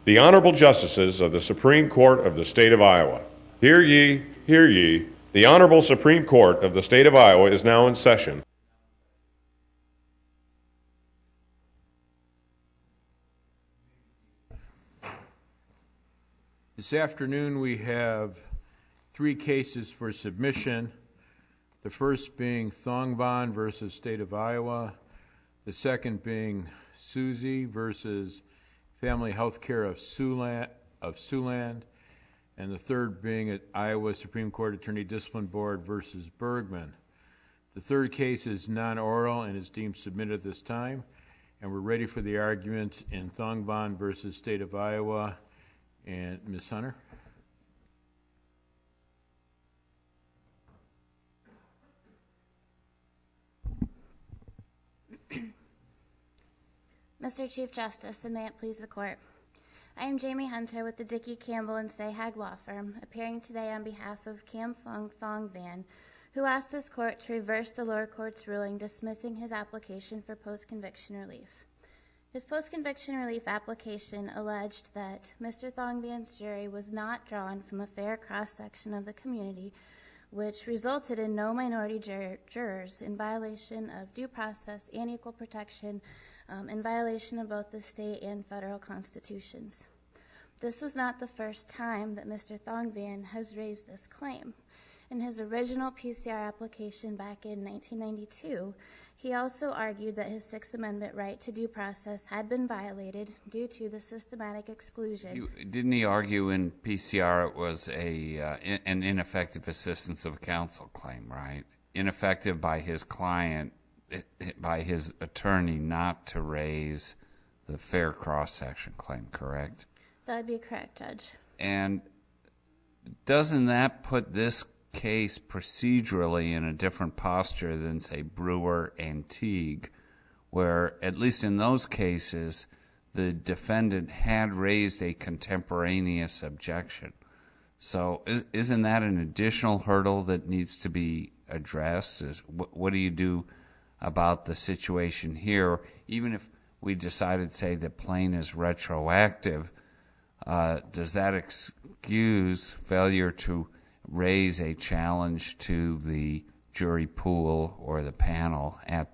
The Honorable Justices of the Supreme Court of the State of Iowa. Hear ye, hear ye. The Honorable Supreme Court of the State of Iowa is now in session. This afternoon we have 3 cases for submission. The first being Thongvanh versus State of Iowa. The second being Susie versus Family Health Care of Siouxland. And the third being at Iowa Supreme Court Attorney Discipline Board versus Bergman. The third case is non-oral and is deemed submitted at this time. And we're ready for the argument in Thongvanh versus State of Iowa. And Ms. Hunter. Mr. Chief Justice, and may it please the Court. I am Jamie Hunter with the Dickey, Campbell, and Sahag Law Firm, appearing today on behalf of Cam Thongvanh, who asked this Court to reverse the lower court's ruling dismissing his application for post-conviction relief. His post-conviction relief application alleged that Mr. Thongvan's jury was not drawn from a fair cross-section of the community, which resulted in no minority jurors in violation of due process and equal protection, in violation of both the state and federal constitutions. This was not the first time that Mr. Thongvanh has raised this claim. In his original PCR application back in 1992, he also argued that his Sixth Amendment right to due process had been violated due to the systematic exclusion. Didn't he argue in PCR it was an ineffective assistance of counsel claim, right? Ineffective by his client, by his attorney not to raise the fair cross-section claim, correct? That would be correct, Judge. And doesn't that put this case procedurally in a different posture than, say, Brewer and Teague, where, at least in those cases, the defendant had raised a contemporaneous objection? So isn't that an additional hurdle that needs to be addressed? What do you do about the situation here? Even if we decided, say, that Plain is retroactive, does that excuse failure to raise a challenge to the jury pool or the panel at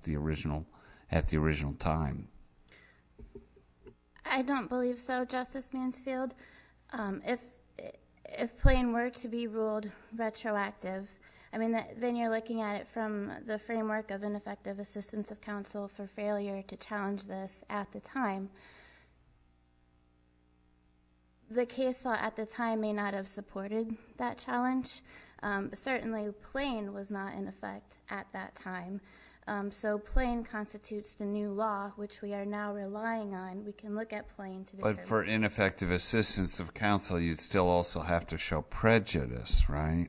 the original time? I don't believe so, Justice Mansfield. If Plain were to be ruled retroactive, I mean, then you're looking at it from the framework of ineffective assistance of counsel for failure to challenge this at the time. The case law at the time may not have supported that challenge. Certainly, Plain was not in effect at that time. So Plain constitutes the new law, which we are now relying on. We can look at Plain to determine. But for ineffective assistance of counsel, you'd still also have to show prejudice, right?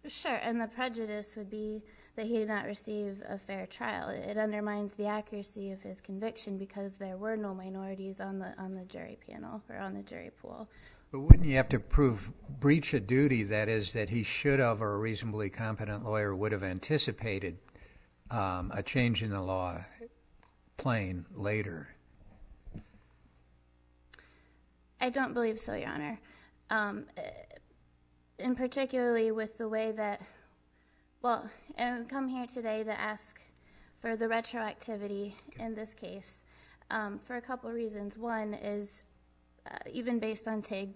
Sure, and the prejudice would be that he did not receive a fair trial. It undermines the accuracy of his conviction because there were no minorities on the jury panel or on the jury pool. But wouldn't you have to prove breach of duty, that is, that he should have, or a reasonably competent lawyer would have anticipated a change in the law, Plain, later? I don't believe so, Your Honor. And particularly with the way that, well, I come here today to ask for the retroactivity in this case for a couple of reasons. One is even based on Teague,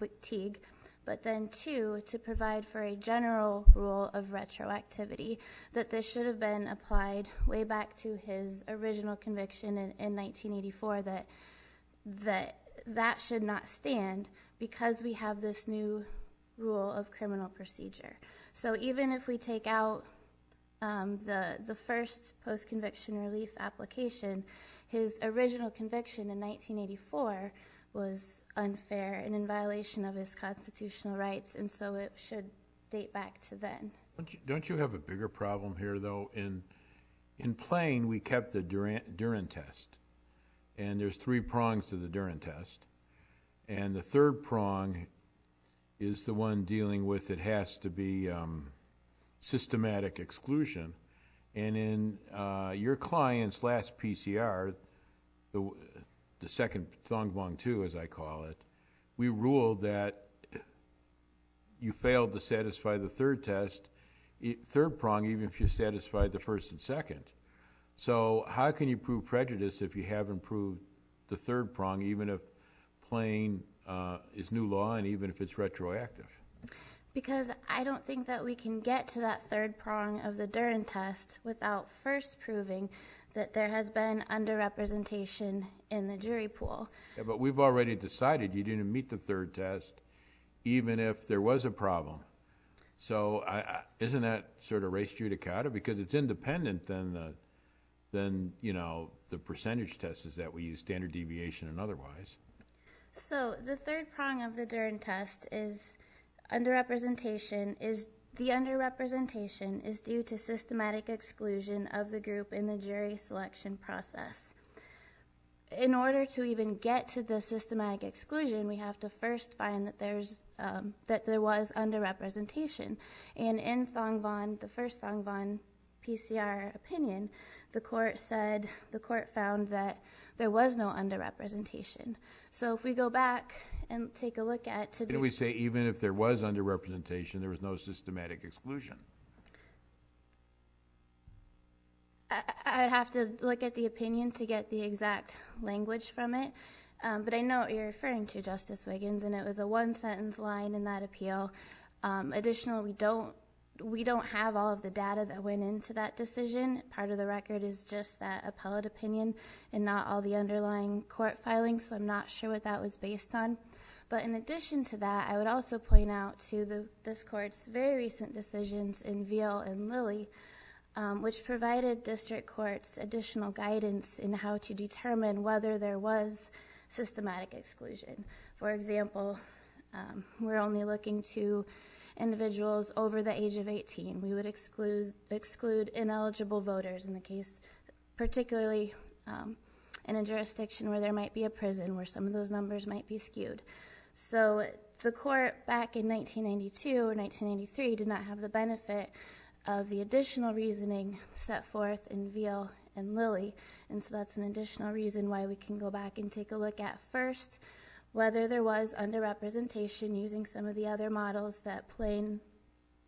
but then 2, to provide for a general rule of retroactivity, that this should have been applied way back to his original conviction in 1984, that should not stand because we have this new rule of criminal procedure. So even if we take out the first post-conviction relief application, his original conviction in 1984 was unfair and in violation of his constitutional rights, and so it should date back to then. Don't you have a bigger problem here, though? In Plain, we kept the Duren test, and there's 3 prongs to the Duren test, and the third prong is the one dealing with it has to be systematic exclusion. And in your client's last PCR, the second Thongvanh 2, as I call it, we ruled that you failed to satisfy the third prong, even if you satisfied the first and second. So how can you prove prejudice if you haven't proved the third prong, even if plain is new law and even if it's retroactive? Because I don't think that we can get to that third prong of the Duren test without first proving that there has been underrepresentation in the jury pool. Yeah, but we've already decided you didn't meet the third test, even if there was a problem. So isn't that sort of res judicata? Because it's independent than the percentage tests that we use, standard deviation and otherwise. So the third prong of the Duren test is underrepresentation is due to systematic exclusion of the group in the jury selection process. In order to even get to the systematic exclusion, we have to first find that there was underrepresentation. And in Thongvanh, the first Thongvanh PCR opinion, the court found that there was no underrepresentation. So if we go back and take a look at Didn't we say even if there was underrepresentation, there was no systematic exclusion? I would have to look at the opinion to get the exact language from it. But I know what you're referring to, Justice Wiggins, and it was a one-sentence line in that appeal. Additionally, we don't have all of the data that went into that decision. Part of the record is just that appellate opinion and not all the underlying court filings, so I'm not sure what that was based on. But in addition to that, I would also point out to this court's very recent decisions in Veal and Lilly, which provided district courts additional guidance in how to determine whether there was systematic exclusion. For example, we're only looking to individuals over the age of 18. We would exclude ineligible voters in the case, particularly in a jurisdiction where there might be a prison where some of those numbers might be skewed. So the court back in 1992 or 1993 did not have the benefit of the additional reasoning set forth in Veal and Lilly, and so that's an additional reason why we can go back and take a look at first whether there was underrepresentation using some of the other models that Plain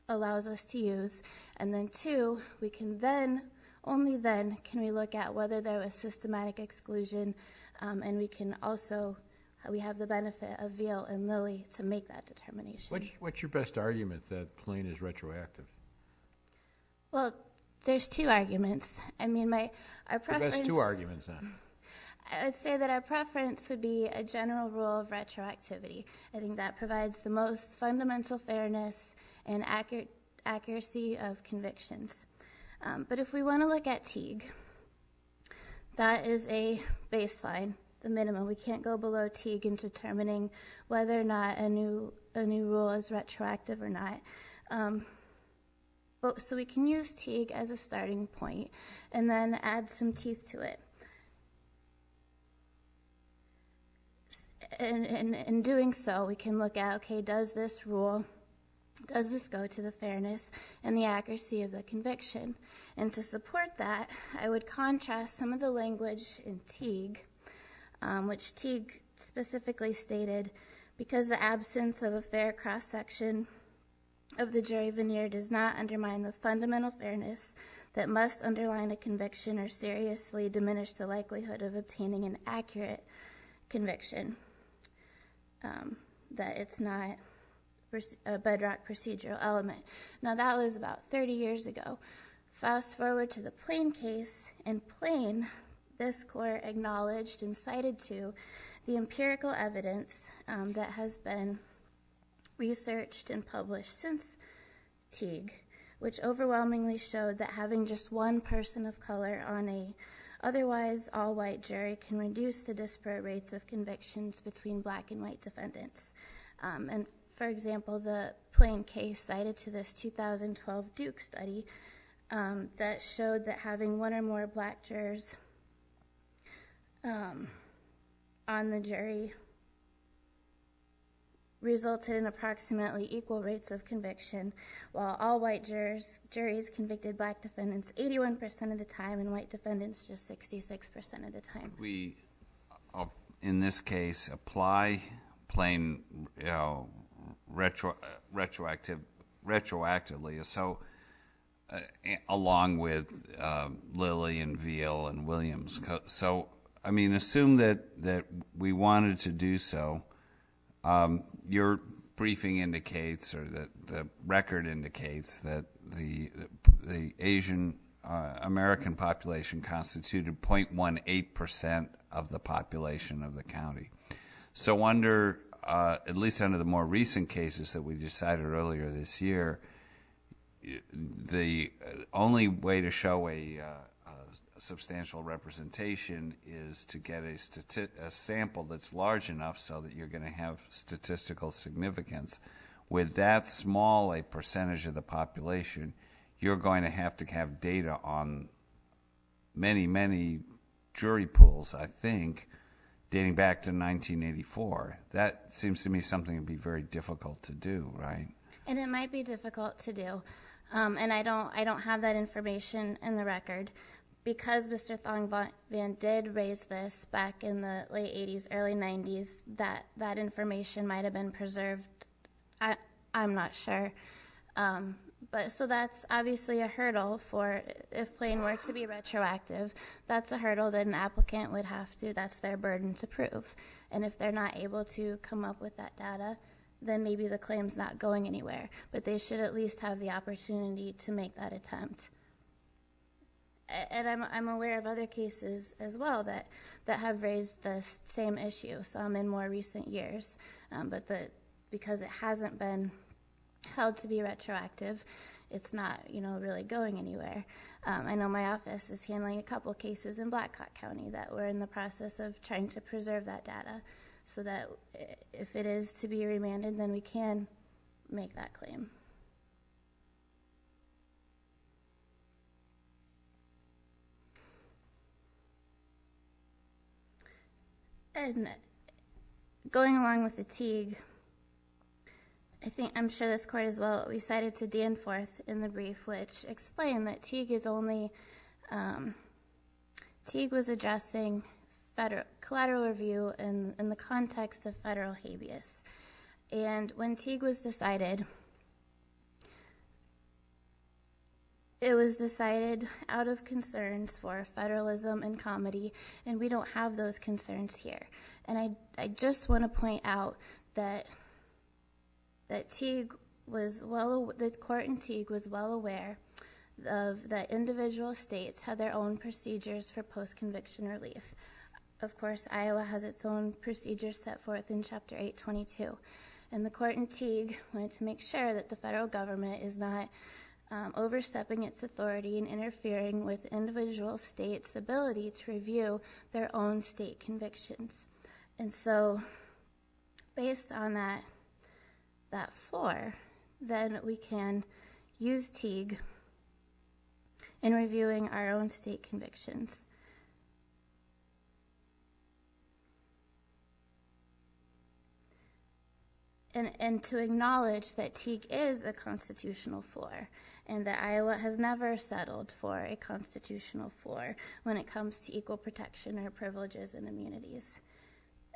allows us to use, and then two, we can then, only then, can we look at whether there was systematic exclusion, and we have the benefit of Veal and Lilly to make that determination. What's your best argument that Plain is retroactive? Well, there's two arguments. I mean, our preference... That's two arguments, then. I would say that our preference would be a general rule of retroactivity. I think that provides the most fundamental fairness and accuracy of convictions. But if we want to look at Teague, that is a baseline, the minimum. We can't go below Teague in determining whether or not a new rule is retroactive or not. So we can use Teague as a starting point and then add some teeth to it. And in doing so, we can look at, okay, does this go to the fairness and the accuracy of the conviction? And to support that, I would contrast some of the language in Teague, which Teague specifically stated, because the absence of a fair cross-section of the jury veneer does not undermine the fundamental fairness that must underline a conviction or seriously diminish the likelihood of obtaining an accurate conviction, that it's not a bedrock procedural element. Now, that was about 30 years ago. Fast forward to the Plain case. In Plain, this court acknowledged and cited to the empirical evidence that has been researched and published since Teague, which overwhelmingly showed that having just one person of color on a otherwise all-white jury can reduce the disparate rates of convictions between black and white defendants. And for example, the Plain case cited to this 2012 Duke study that showed that having one or more black jurors on the jury resulted in approximately equal rates of conviction, while all white juries convicted black defendants 81% of the time and white defendants just 66% of the time. in this case, apply plain, retroactively. So, along with Lilly and Veal and Williams. So, I mean, assume that we wanted to do so. Your briefing indicates, or that the record indicates, that the Asian American population constituted 0.18% of the population of the county. So under, at least under the more recent cases that we decided earlier this year, the only way to show a substantial representation is to get a sample that's large enough so that you're going to have statistical significance. With that small a percentage of the population, you're going to have data on many, many jury pools, I think, dating back to 1984. That seems to me something that would be very difficult to do, right? And it might be difficult to do. And I don't have that information in the record. Because Mr. Thongvanh did raise this back in the late 80s, early 90s, that information might have been preserved. I'm not sure. But so that's obviously a hurdle for, if plain were to be retroactive, that's a hurdle that an applicant would have to, that's their burden to prove. And if they're not able to come up with that data, then maybe the claim's not going anywhere. But they should at least have the opportunity to make that attempt. And I'm aware of other cases as well that have raised the same issue, some in more recent years. But because it hasn't been held to be retroactive, it's not, really going anywhere. I know my office is handling a couple cases in Blackhawk County that we're in the process of trying to preserve that data so that if it is to be remanded, then we can make that claim. And going along with the Teague, I'm sure this court as well, we cited to Danforth in the brief, which explained that Teague was addressing collateral review in the context of federal habeas. And when Teague was decided, it was decided out of concerns for federalism and comity, and we don't have those concerns here. And I just want to point out that Teague the court in Teague was well aware of that individual states had their own procedures for post-conviction relief. Of course, Iowa has its own procedures set forth in Chapter 822. And the court in Teague wanted to make sure that the federal government is not overstepping its authority and interfering with individual states' ability to review their own state convictions. And so, based on that floor, then we can use Teague in reviewing our own state convictions. And to acknowledge that Teague is a constitutional floor, and that Iowa has never settled for a constitutional floor when it comes to equal protection or privileges and immunities.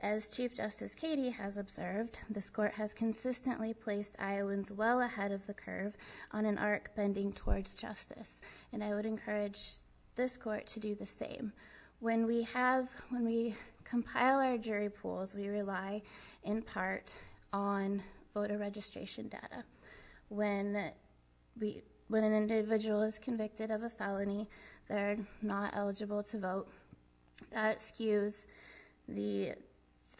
As Chief Justice Cady has observed, this court has consistently placed Iowans well ahead of the curve on an arc bending towards justice, and I would encourage this court to do the same. When we compile our jury pools, we rely in part on voter registration data. When an individual is convicted of a felony, they're not eligible to vote. That skews the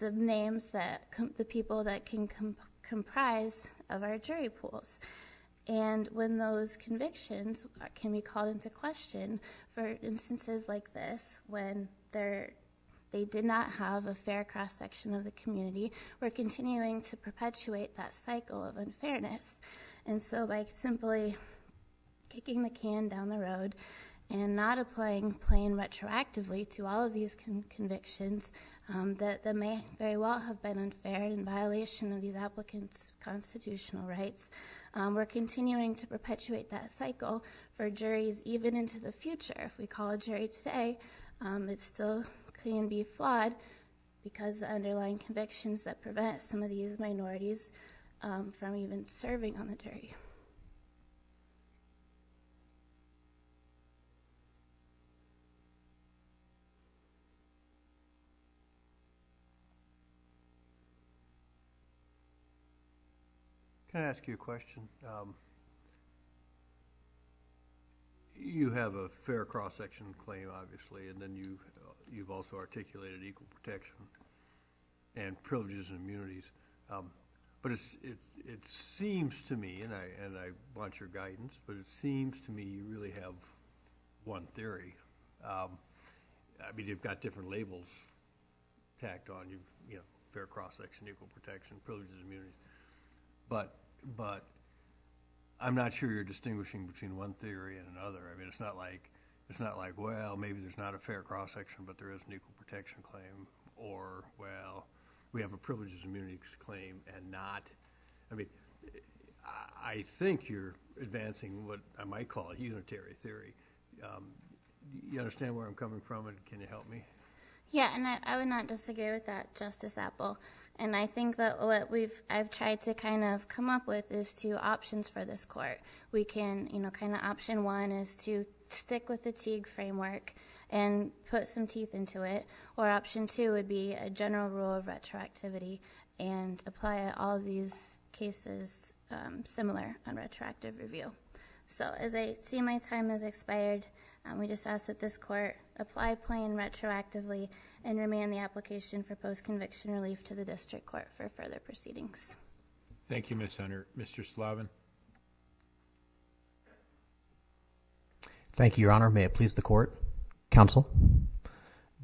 names that the people that can comprise of our jury pools. And when those convictions can be called into question for instances like this, when they did not have a fair cross-section of the community, we're continuing to perpetuate that cycle of unfairness. And so by simply kicking the can down the road and not applying plain retroactively to all of these convictions that may very well have been unfair in violation of these applicants' constitutional rights, we're continuing to perpetuate that cycle for juries even into the future. If we call a jury today, it still can be flawed because the underlying convictions that prevent some of these minorities from even serving on the jury. Can I ask you a question? You have a fair cross-section claim, obviously, and then you've also articulated equal protection and privileges and immunities. But it seems to me, and I want your guidance, but it seems to me you really have one theory. I mean, you've got different labels tacked on. You know, fair cross-section, equal protection, privileges and immunities. But I'm not sure you're distinguishing between one theory and another. I mean, it's not like, well, maybe there's not a fair cross-section, but there is an equal protection claim, or, well, we have a privileges and immunities claim and not. I mean, I think you're advancing what I might call a unitary theory. You understand where I'm coming from, and can you help me? Yeah, and I would not disagree with that, Justice Apple. And I think that what I've tried to kind of come up with is two options for this court. We can, kind of option one is to stick with the Teague framework and put some teeth into it, or option two would be a general rule of retroactivity and apply all of these cases similar on retroactive review. So as I see my time has expired, we just ask that this court apply plain retroactively and remand the application for post-conviction relief to the district court for further proceedings. Thank you, Ms. Hunter. Mr. Sloven? Thank you, Your Honor. May it please the court. Counsel,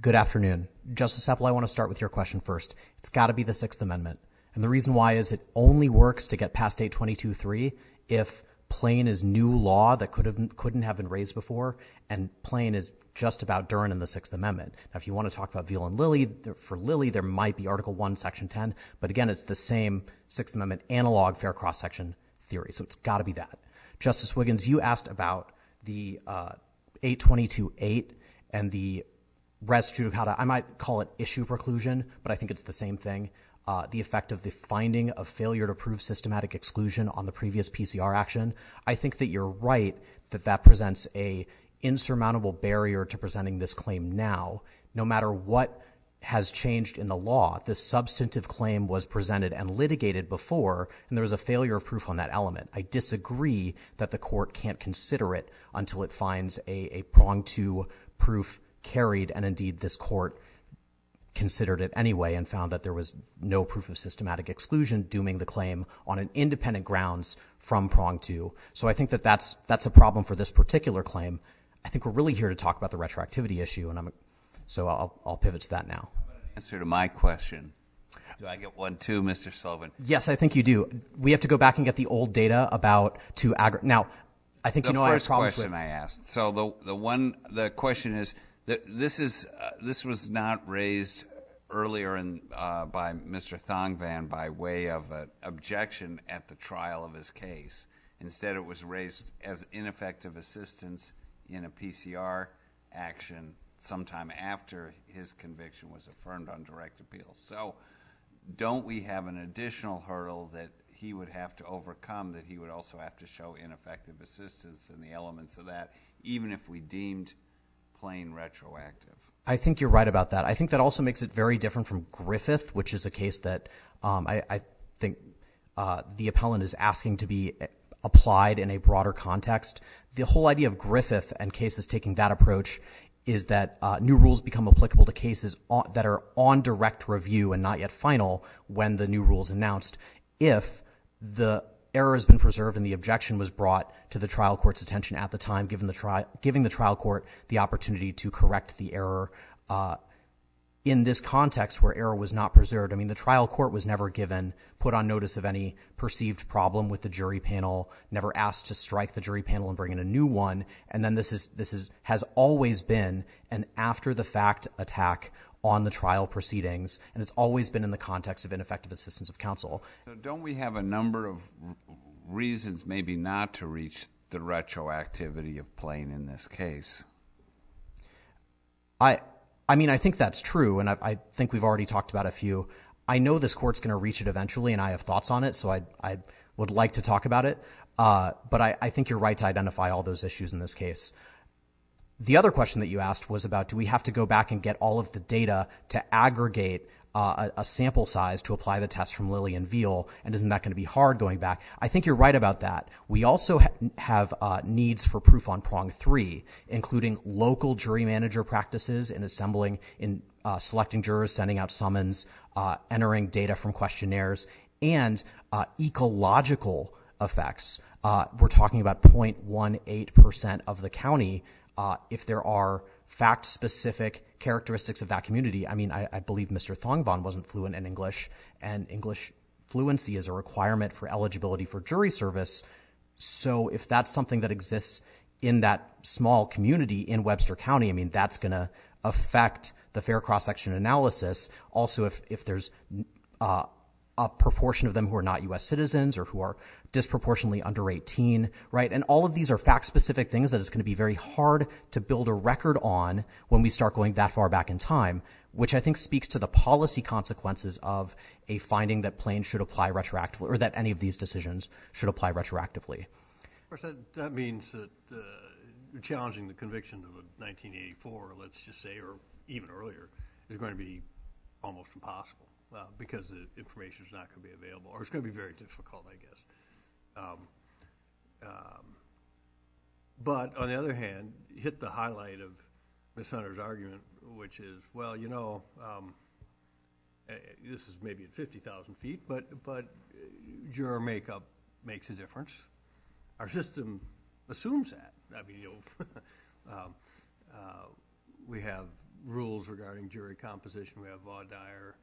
good afternoon. Justice Apple, I want to start with your question first. It's got to be the Sixth Amendment. And the reason why is it only works to get past 822.3 if plain is new law that couldn't have been raised before, and plain is just about Duren and the Sixth Amendment. Now, if you want to talk about Veal and Lilly, for Lilly, there might be Article 1, Section 10, but again, it's the same Sixth Amendment analog fair cross-section theory, so it's got to be that. Justice Wiggins, you asked about the 822.8 and the res judicata. I might call it issue preclusion, but I think it's the same thing. The effect of the finding of failure to prove systematic exclusion on the previous PCR action. I think that you're right that presents a insurmountable barrier to presenting this claim now. No matter what has changed in the law, this substantive claim was presented and litigated before, and there was a failure of proof on that element. I disagree that the court can't consider it until it finds a prong to proof carried, and indeed this court considered it anyway and found that there was no proof of systematic exclusion, dooming the claim on an independent grounds from prong two. So I think that's a problem for this particular claim. I think we're really here to talk about the retroactivity issue, and so I'll pivot to that now. Answer to my question. Do I get one too, Mr. Sloven? Yes, I think you do. We have to go back and get the old data now. I think I have problems with. The first question I asked. So the question is that this was not raised earlier by Mr. Thongvanh by way of an objection at the trial of his case. Instead, it was raised as ineffective assistance in a PCR action sometime after his conviction was affirmed on direct appeal. So don't we have an additional hurdle that he would have to overcome, that he would also have to show ineffective assistance in the elements of that, even if we deemed plain retroactive? I think you're right about that. I think that also makes it very different from Griffith, which is a case that I think the appellant is asking to be applied in a broader context. The whole idea of Griffith and cases taking that approach is that new rules become applicable to cases that are on direct review and not yet final when the new rule is announced, if the error has been preserved and the objection was brought to the trial court's attention at the time, giving the trial court the opportunity to correct the error. In this context where error was not preserved, I mean, the trial court was never put on notice of any perceived problem with the jury panel, never asked to strike the jury panel and bring in a new one, and then this has always been an after-the-fact attack on the trial proceedings, and it's always been in the context of ineffective assistance of counsel. So don't we have a number of reasons maybe not to reach the retroactivity of plain in this case? I mean, I think that's true, and I think we've already talked about a few. I know this court's going to reach it eventually, and I have thoughts on it, so I would like to talk about it. But I think you're right to identify all those issues in this case. The other question that you asked was about, do we have to go back and get all of the data to aggregate a sample size to apply the test from Lilly and Veal, and isn't that going to be hard going back? I think you're right about that. We also have needs for proof on prong 3, including local jury manager practices in assembling, in selecting jurors, sending out summons, entering data from questionnaires, and ecological effects. We're talking about 0.18% of the county. If there are fact-specific characteristics of that community, I mean, I believe Mr. Thongvanh wasn't fluent in English, and English fluency is a requirement for eligibility for jury service. So if that's something that exists in that small community in Webster County, I mean, that's going to affect the fair cross-section analysis. Also, if there's a proportion of them who are not U.S. citizens or who are disproportionately under 18, right? And all of these are fact-specific things that it's going to be very hard to build a record on when we start going that far back in time, which I think speaks to the policy consequences of a finding that Plain should apply retroactively, or that any of these decisions should apply retroactively. Of course, that means that challenging the conviction of 1984, let's just say, or even earlier, is going to be almost impossible. Because the information is not going to be available, or it's going to be very difficult, I guess. But on the other hand, hit the highlight of Ms. Hunter's argument, which is, well, you know, this is maybe at 50,000 feet, but juror makeup makes a difference. Our system assumes that. I mean, you know, we have rules regarding jury composition. We have voir dire.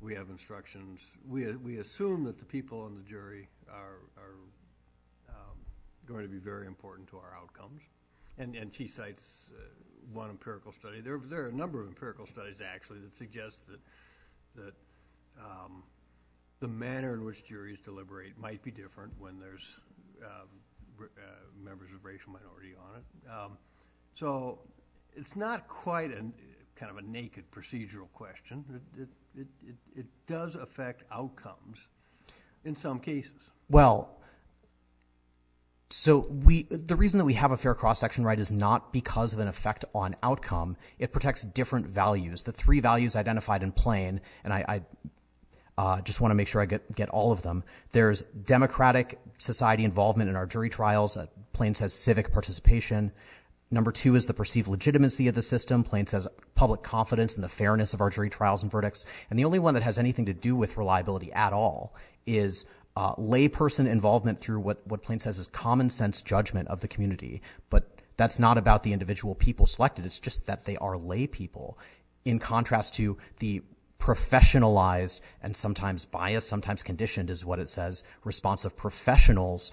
We have instructions. We assume that the people on the jury are going to be very important to our outcomes. And she cites one empirical study. There are a number of empirical studies, actually, that suggest that the manner in which juries deliberate might be different when there's members of racial minority on it. So it's not quite kind of a naked procedural question. It does affect outcomes in some cases. Well, so the reason that we have a fair cross-section right is not because of an effect on outcome. It protects different values. The 3 values identified in Plain, and I just want to make sure I get all of them. There's democratic society involvement in our jury trials. Plain says civic participation. Number 2 is the perceived legitimacy of the system. Plain says public confidence in the fairness of our jury trials and verdicts. And the only one that has anything to do with reliability at all is layperson involvement through what Plain says is common sense judgment of the community. But that's not about the individual people selected. It's just that they are lay people, in contrast to the professionalized and sometimes biased, sometimes conditioned is what it says, response of professionals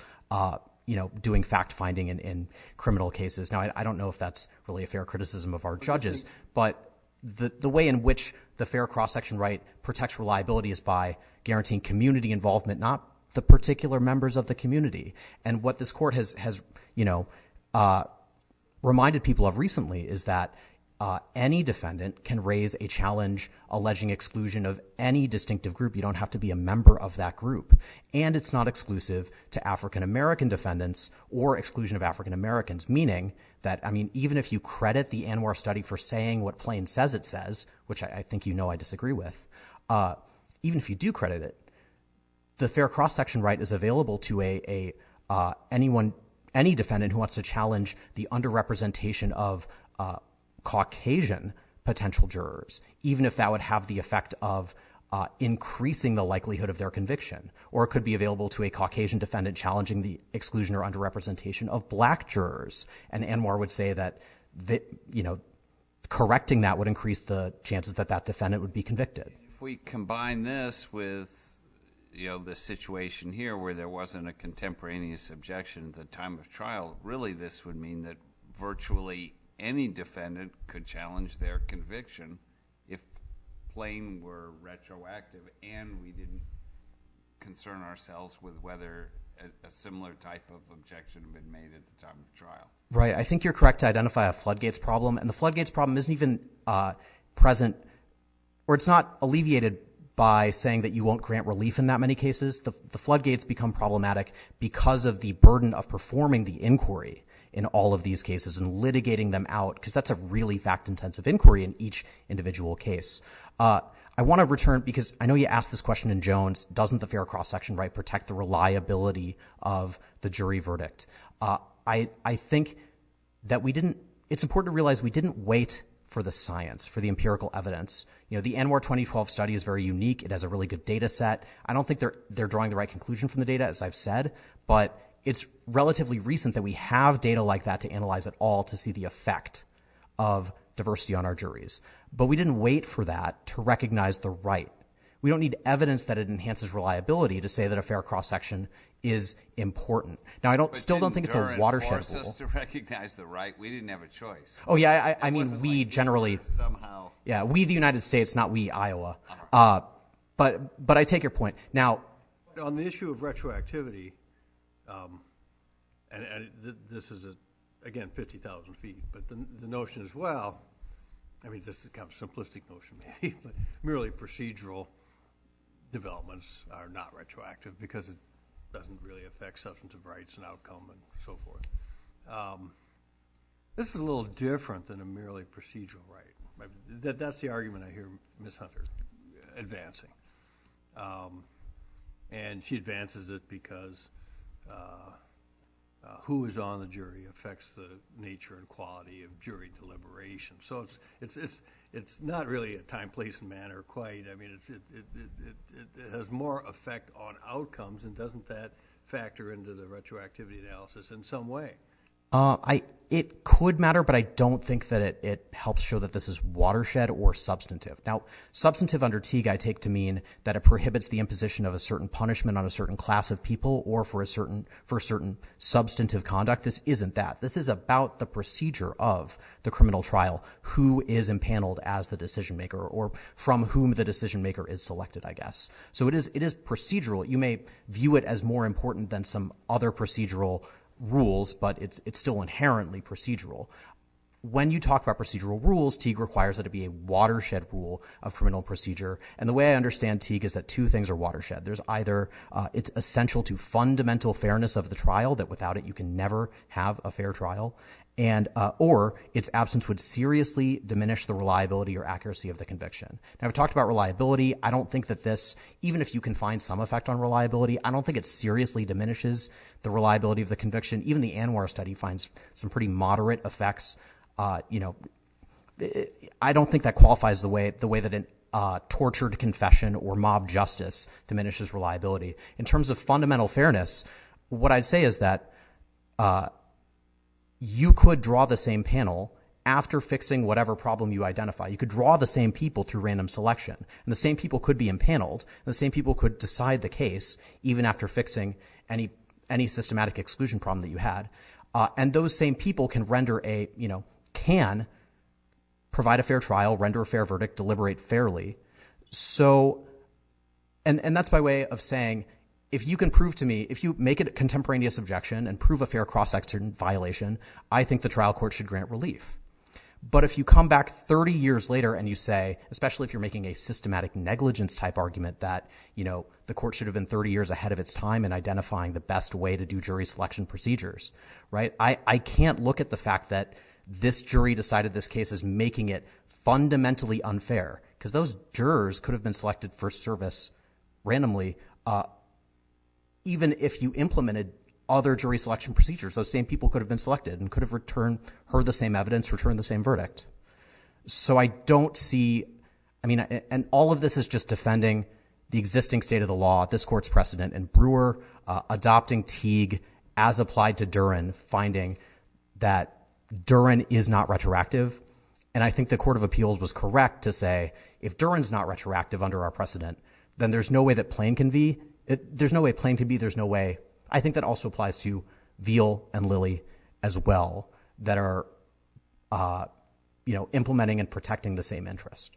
doing fact-finding in criminal cases. Now, I don't know if that's really a fair criticism of our judges, but the way in which the fair cross-section right protects reliability is by guaranteeing community involvement, not the particular members of the community. And what this court has reminded people of recently is that any defendant can raise a challenge alleging exclusion of any distinctive group. You don't have to be a member of that group. And it's not exclusive to African-American defendants or exclusion of African-Americans, meaning that, I mean, even if you credit the Anwar study for saying what Plain says it says, which I think you know I disagree with, even if you do credit it, the fair cross-section right is available to any defendant who wants to challenge the underrepresentation of Caucasian potential jurors, even if that would have the effect of increasing the likelihood of their conviction. Or it could be available to a Caucasian defendant challenging the exclusion or underrepresentation of black jurors. And Anwar would say that, correcting that would increase the chances that that defendant would be convicted. If we combine this with the situation here where there wasn't a contemporaneous objection at the time of trial, really this would mean that virtually any defendant could challenge their conviction if Plain were retroactive and we didn't concern ourselves with whether a similar type of objection had been made at the time of trial. Right. I think you're correct to identify a floodgates problem. And the floodgates problem isn't even present, or it's not alleviated by saying that you won't grant relief in that many cases. The floodgates become problematic because of the burden of performing the inquiry in all of these cases and litigating them out, because that's a really fact-intensive inquiry in each individual case. I want to return, because I know you asked this question in Jones, doesn't the fair cross-section right protect the reliability of the jury verdict? I think that it's important to realize we didn't wait for the science, for the empirical evidence. You know, the ANWR 2012 study is very unique. It has a really good data set. I don't think they're drawing the right conclusion from the data, as I've said, but it's relatively recent that we have data like that to analyze at all to see the effect of diversity on our juries. But we didn't wait for that to recognize the right. We don't need evidence that it enhances reliability to say that a fair cross-section is important. Now, I still don't think it's a watershed force rule. us to recognize the right? We didn't have a choice. Oh, yeah, I mean, wasn't we like generally, somehow. yeah, we the United States, not we Iowa. But I take your point. Now, On the issue of retroactivity, this is, again, 50,000 feet, but the notion is, well, I mean, this is kind of a simplistic notion maybe, but merely procedural developments are not retroactive because it doesn't really affect substantive rights and outcome and so forth. This is a little different than a merely procedural right. That's the argument I hear Ms. Hunter advancing. And she advances it because who is on the jury affects the nature and quality of jury deliberation. So it's not really a time, place, and manner quite. I mean, it has more effect on outcomes, and doesn't that factor into the retroactivity analysis in some way? It could matter, but I don't think that it helps show that this is watershed or substantive. Now, substantive under Teague I take to mean that it prohibits the imposition of a certain punishment on a certain class of people or for certain substantive conduct. This isn't that. This is about the procedure of the criminal trial, who is impaneled as the decision maker or from whom the decision maker is selected, I guess. So it is procedural. You may view it as more important than some other procedural rules, but it's still inherently procedural. When you talk about procedural rules, Teague requires that it be a watershed rule of criminal procedure. And the way I understand Teague is that two things are watershed. There's either it's essential to fundamental fairness of the trial, that without it you can never have a fair trial, and or its absence would seriously diminish the reliability or accuracy of the conviction. Now, I've talked about reliability. I don't think that this, even if you can find some effect on reliability, I don't think it seriously diminishes the reliability of the conviction. Even the ANWR study finds some pretty moderate effects. I don't think that qualifies the way that an tortured confession or mob justice diminishes reliability. In terms of fundamental fairness, what I'd say is that you could draw the same panel after fixing whatever problem you identify. You could draw the same people through random selection, and the same people could be impaneled, and the same people could decide the case even after fixing any systematic exclusion problem that you had. And those same people can can provide a fair trial, render a fair verdict, deliberate fairly. So, and that's by way of saying, if you can prove to me, if you make it a contemporaneous objection and prove a fair cross-section violation, I think the trial court should grant relief. But if you come back 30 years later and you say, especially if you're making a systematic negligence type argument that, the court should have been 30 years ahead of its time in identifying the best way to do jury selection procedures, right? I can't look at the fact that this jury decided this case as making it fundamentally unfair, because those jurors could have been selected for service randomly, even if you implemented other jury selection procedures. Those same people could have been selected and could have heard the same evidence, returned the same verdict. So I don't see, and all of this is just defending the existing state of the law, this court's precedent, and Brewer adopting Teague as applied to Duren, finding that Duren is not retroactive. And I think the Court of Appeals was correct to say, if Duren's not retroactive under our precedent, then there's no way that Plain can be. There's no way Plain can be. There's no way. I think that also applies to Veal and Lilly as well, that are, implementing and protecting the same interest.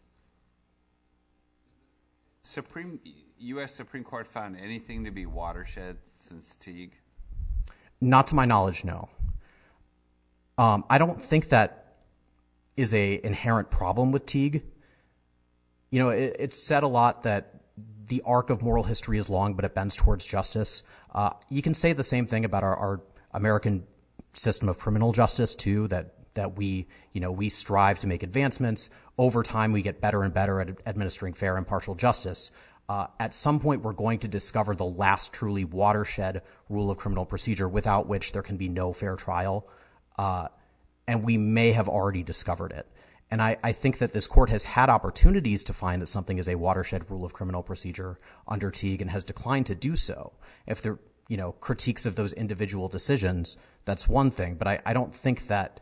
U.S. Supreme Court found anything to be watershed since Teague? Not to my knowledge, no. I don't think that is a inherent problem with Teague. It's said a lot that the arc of moral history is long, but it bends towards justice. You can say the same thing about our American system of criminal justice too, that we strive to make advancements. Over time, we get better and better at administering fair, impartial justice. At some point, we're going to discover the last truly watershed rule of criminal procedure without which there can be no fair trial. And we may have already discovered it. And I think that this court has had opportunities to find that something is a watershed rule of criminal procedure under Teague and has declined to do so. If there, critiques of those individual decisions, that's one thing. But I don't think that,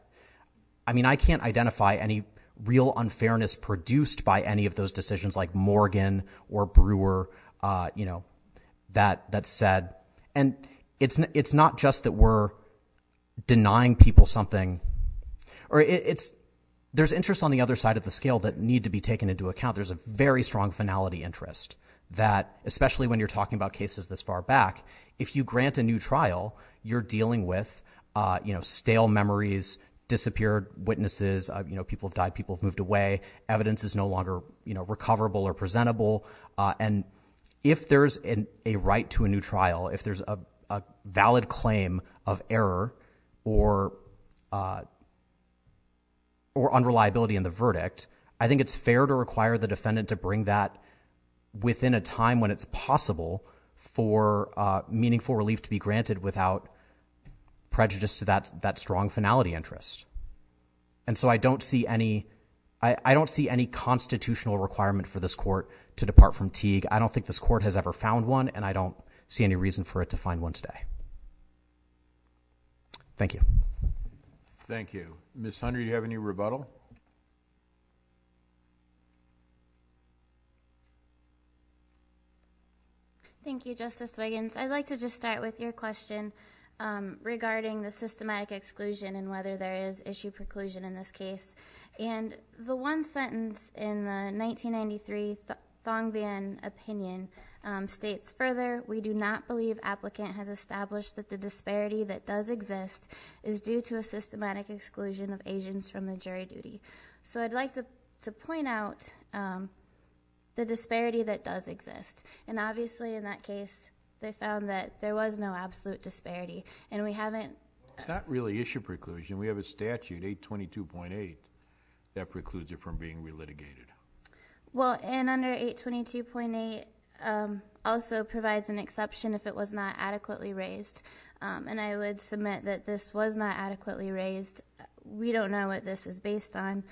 I can't identify any real unfairness produced by any of those decisions like Morgan or Brewer, that said. And it's not just that we're denying people something, or there's interests on the other side of the scale that need to be taken into account. There's a very strong finality interest that, especially when you're talking about cases this far back, if you grant a new trial, you're dealing with, stale memories, disappeared witnesses, people have died, people have moved away, evidence is no longer, recoverable or presentable. And if there's a right to a new trial, if there's a valid claim of error or unreliability in the verdict, I think it's fair to require the defendant to bring that within a time when it's possible for meaningful relief to be granted without prejudice to that strong finality interest. And so I don't see any constitutional requirement for this court to depart from Teague. I don't think this court has ever found one, and I don't see any reason for it to find one today. Thank you. Thank you. Ms. Hunter, do you have any rebuttal? Thank you, Justice Wiggins. I'd like to just start with your question regarding the systematic exclusion and whether there is issue preclusion in this case. And the one sentence in the 1993 Thongvanh opinion states, further, we do not believe applicant has established that the disparity that does exist is due to a systematic exclusion of Asians from the jury duty. So I'd like to point out the disparity that does exist. And obviously in that case, they found that there was no absolute disparity, and we haven't... It's not really issue preclusion. We have a statute, 822.8, that precludes it from being relitigated. Well, and under 822.8 also provides an exception if it was not adequately raised. And I would submit that this was not adequately raised. We don't know what this is based on.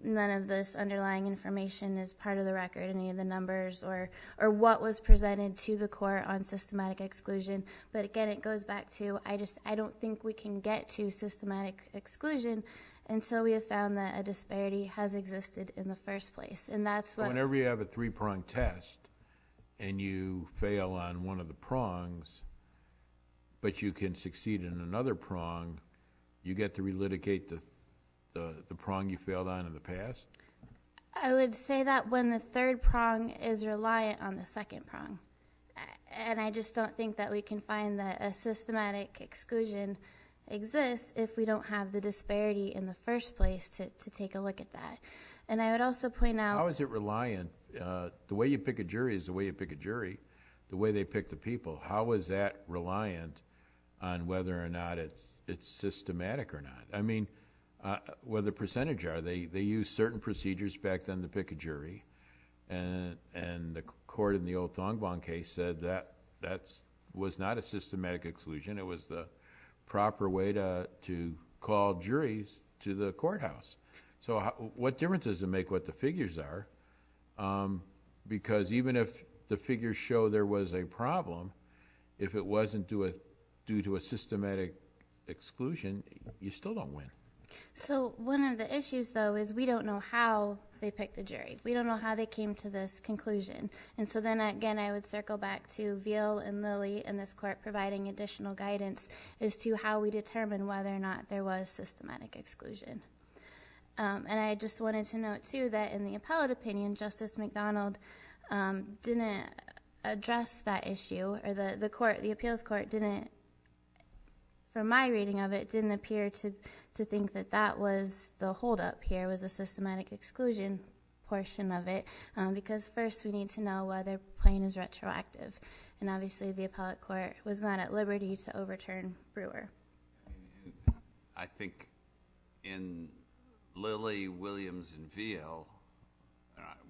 None of this underlying information is part of the record, any of the numbers or what was presented to the court on systematic exclusion. But again, it goes back to I don't think we can get to systematic exclusion until we have found that a disparity has existed in the first place. And that's what... Whenever you have a three-prong test and you fail on one of the prongs, but you can succeed in another prong, you get to relitigate the prong you failed on in the past? I would say that when the third prong is reliant on the second prong. And I just don't think that we can find that a systematic exclusion exists if we don't have the disparity in the first place to take a look at that. And I would also point out... How is it reliant? The way you pick a jury is the way you pick a jury, the way they pick the people. How is that reliant on whether or not it's systematic or not? I mean... what the percentage are. They used certain procedures back then to pick a jury, and the court in the old Thongvanh case said that was not a systematic exclusion. It was the proper way to call juries to the courthouse. So what difference does it make what the figures are? Because even if the figures show there was a problem, if it wasn't due to a systematic exclusion, you still don't win. So one of the issues, though, is we don't know how they picked the jury. We don't know how they came to this conclusion. And so then, again, I would circle back to Veal and Lilly and this court providing additional guidance as to how we determine whether or not there was systematic exclusion. And I just wanted to note, too, that in the appellate opinion, Justice McDonald didn't address that issue, or the appeals court didn't, from my reading of it, didn't appear to think that was the holdup here, was a systematic exclusion portion of it, because first we need to know whether Plain is retroactive. And obviously the appellate court was not at liberty to overturn Brewer. I think in Lilly, Williams, and Veal,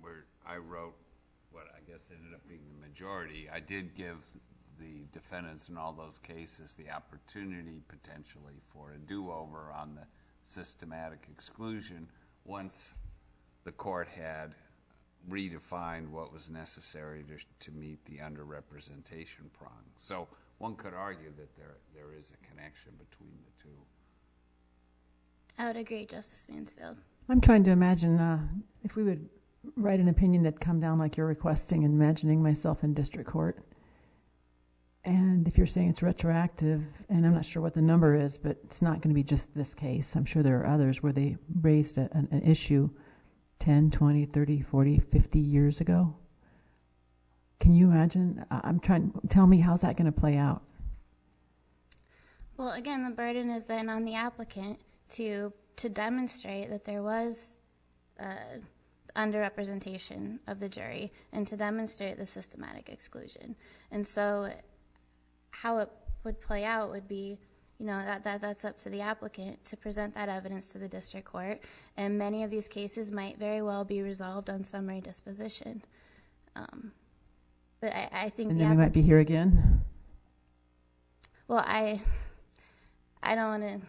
where I wrote what I guess ended up being the majority, I did give the defendants in all those cases the opportunity potentially for a do-over on the systematic exclusion once the court had redefined what was necessary to meet the underrepresentation prong. So one could argue that there is a connection between the two. I would agree, Justice Mansfield. I'm trying to imagine if we would write an opinion that'd come down like you're requesting, imagining myself in district court. And if you're saying it's retroactive, and I'm not sure what the number is, but it's not going to be just this case. I'm sure there are others where they raised an issue 10, 20, 30, 40, 50 years ago. Can you imagine? Tell me, how's that going to play out? Well, again, the burden is then on the applicant to demonstrate that there was underrepresentation of the jury and to demonstrate the systematic exclusion. And so how it would play out would be, that's up to the applicant to present that evidence to the district court, and many of these cases might very well be resolved on summary disposition. But I think and then we might be here again. Well, I don't want to.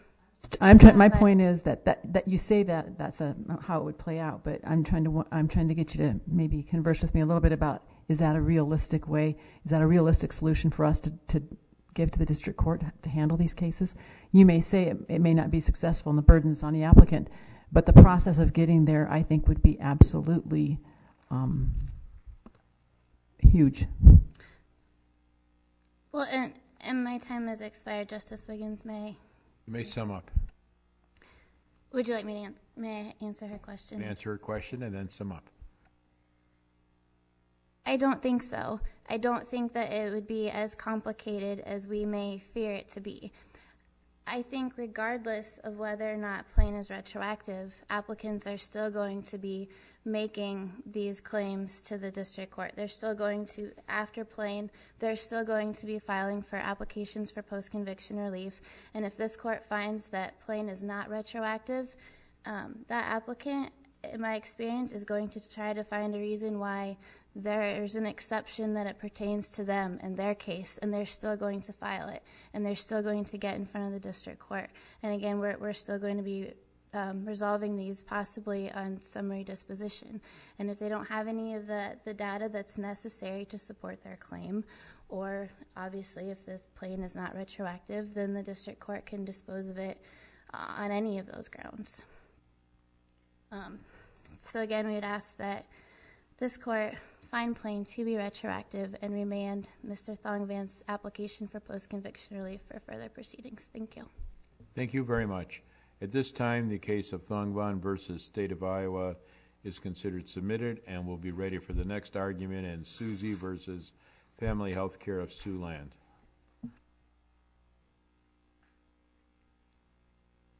My point is that you say that's how it would play out, but I'm trying to get you to maybe converse with me a little bit about, is that a realistic way? Is that a realistic solution for us to give to the district court to handle these cases? You may say it may not be successful and the burden's on the applicant, but the process of getting there, I think, would be absolutely huge. Well, and my time has expired. Justice Wiggins, You may sum up. Would you like me to may I answer her question? Answer her question and then sum up. I don't think so. I don't think that it would be as complicated as we may fear it to be. I think regardless of whether or not Plain is retroactive, applicants are still going to be making these claims to the district court. They're still going to, after Plain, they're still going to be filing for applications for post-conviction relief. And if this court finds that Plain is not retroactive, that applicant, in my experience, is going to try to find a reason why there's an exception that it pertains to them and their case, and they're still going to file it, and they're still going to get in front of the district court. And again, we're still going to be resolving these possibly on summary disposition. And if they don't have any of the data that's necessary to support their claim, or obviously if this Plain is not retroactive, then the district court can dispose of it on any of those grounds. So again, we would ask that this court find Plain to be retroactive and remand Mr. Thongvang's application for post-conviction relief for further proceedings. Thank you. Thank you very much. At this time, the case of Thongvanh versus State of Iowa is considered submitted and will be ready for the next argument in Susie versus Family Health Care of Siouxland.